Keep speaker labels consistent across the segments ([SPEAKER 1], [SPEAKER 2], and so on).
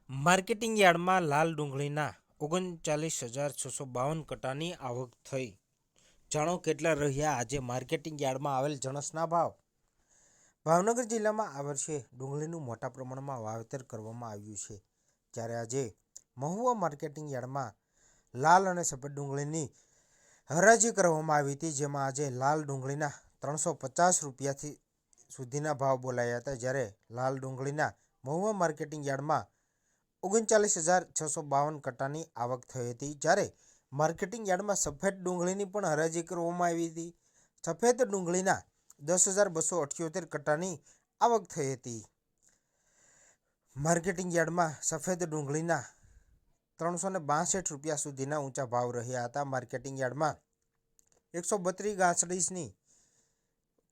[SPEAKER 1] Marketing યાર્ડમાં લાલ ડુંગળીના 39,652 કટ્ટાની આવક થઈ। જાણો કેટલા રહ્યા આજે માર્કેટિંગ યાર્ડમાં આવેલ જણસના ભાવ। ભાવનગર જિલ્લામાં આ વર્ષે ડુંગળીનું મોટા પ્રમાણમાં વાવેતર કરવામાં આવ્યું છે, ત્યારે આજે મહુવા માર્કેટિંગ યાર્ડમાં લાલ અને સફેદ ડુંગળીની હરાજી કરવામાં આવી હતી, જેમાં આજે લાલ ડુંગળીના 350 રૂપિયાથી સુધીના ભાવ બોલાયા હતા, જ્યારે લાલ ડુંગળીના મહુવા માર્કેટિંગ યાર્ડમાં 39,652 કટ્ટાની આવક થઈ હતી, જ્યારે માર્કેટિંગ યાર્ડમાં સફેદ ડુંગળીની પણ હરાજી કરવામાં આવી હતી। સફેદ ડુંગળીના 10,278 કટ્ટાની આવક થઈ હતી। માર્કેટિંગ યાર્ડમાં સફેદ ડુંગળીના 362 રૂપિયા સુધીના ઊંચા ભાવ રહ્યા હતા। માર્કેટિંગ યાર્ડમાં 132 ગાંસડીની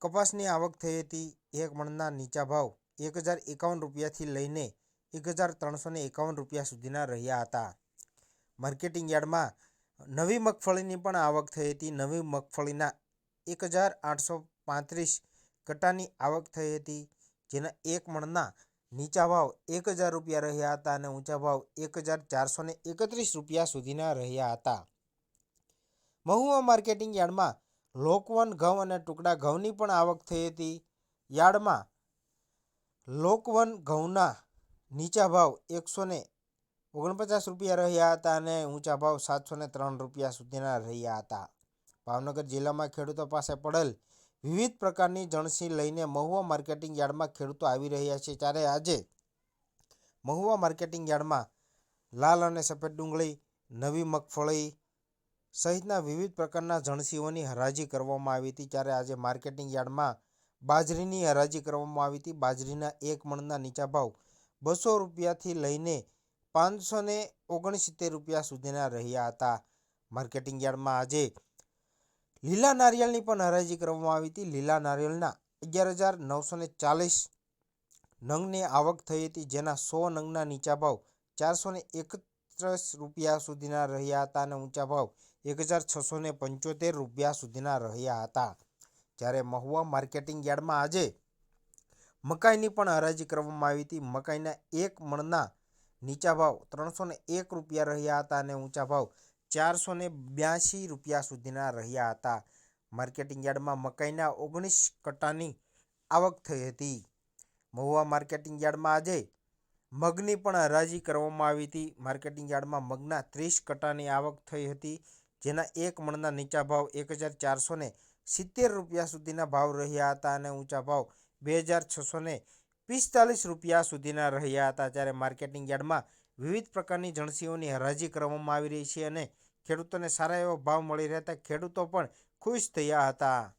[SPEAKER 1] કપાસની આવક થઈ હતી। એક મણના નીચા ભાવ 1,051 રૂપિયાથી લઈને 1,351 રૂપિયા સુધીના રહ્યા હતા। માર્કેટિંગ યાર્ડમાં નવી મગફળીની પણ આવક થઈ હતી। નવી મગફળીના 1,835 કટ્ટાની આવક થઈ હતી, જેના એક મણના નીચા ભાવ 1,000 રૂપિયા રહ્યા હતા અને ઊંચા ભાવ 1,431 રૂપિયા સુધીના રહ્યા હતા। મહુવા માર્કેટિંગ યાર્ડમાં લોકવન ઘઉં અને ટુકડા ઘઉંની પણ આવક થઈ હતી। યાર્ડમાં લોકવન ઘઉંના નીચા ભાવ 149 રૂપિયા રહ્યા હતા અને ઊંચા ભાવ 703 રૂપિયા સુધીના રહ્યા હતા। ભાવનગર જિલ્લામાં ખેડૂતો પાસે પડેલ વિવિધ પ્રકારની જણસી લઈને મહુવા માર્કેટિંગ યાર્ડમાં ખેડૂતો આવી રહ્યા છે, ત્યારે આજે મહુવા માર્કેટિંગ યાર્ડમાં લાલ અને સફેદ ડુંગળી, નવી મગફળી સહિતના વિવિધ પ્રકારના જણસીઓની હરાજી કરવામાં આવી હતી। ત્યારે આજે માર્કેટિંગ યાર્ડમાં બાજરીની હરાજી કરવામાં આવી હતી। બાજરીના એક મણના નીચા ભાવ 200 રૂપિયાથી લઈને 569 રૂપિયા સુધીના રહ્યા હતા। માર્કેટિંગ યાર્ડમાં આજે લીલા નારિયેળની પણ હરાજી કરવામાં આવી હતી। લીલા નારિયેળના 11,940 નંગની આવક થઈ હતી, જેના 100 નંગના નીચા ભાવ 431 રૂપિયા સુધીના રહ્યા હતા અને ઊંચા ભાવ 1,675 રૂપિયા સુધીના રહ્યા હતા। જ્યારે મહુવા માર્કેટિંગ યાર્ડમાં આજે મકાઈની પણ હરાજી કરવામાં આવી હતી। મકાઈના એક મણના નીચા ભાવ 301 રૂપિયા રહ્યા હતા અને ઊંચા ભાવ 482 રૂપિયા સુધીના રહ્યા હતા। માર્કેટિંગ યાર્ડમાં મકાઈના 19 કટ્ટાની આવક થઈ હતી। મહુવા માર્કેટિંગ યાર્ડમાં આજે મગની પણ હરાજી કરવામાં આવી હતી। માર્કેટિંગ યાર્ડમાં મગના 30 કટ્ટાની આવક થઈ હતી, જેના એક મણના નીચા ભાવ 1,470 રૂપિયા સુધીના ભાવ રહ્યા હતા અને ઊંચા ભાવ 2,645 રૂપિયા સુધીના રહ્યા હતા। ત્યારે માર્કેટિંગ યાર્ડમાં વિવિધ પ્રકારની જણસીઓની હરાજી કરવામાં આવી રહી છે અને ખેડૂતોને સારા એવા ભાવ મળી રહેતા ખેડૂતો પણ ખુશ થયા હતા।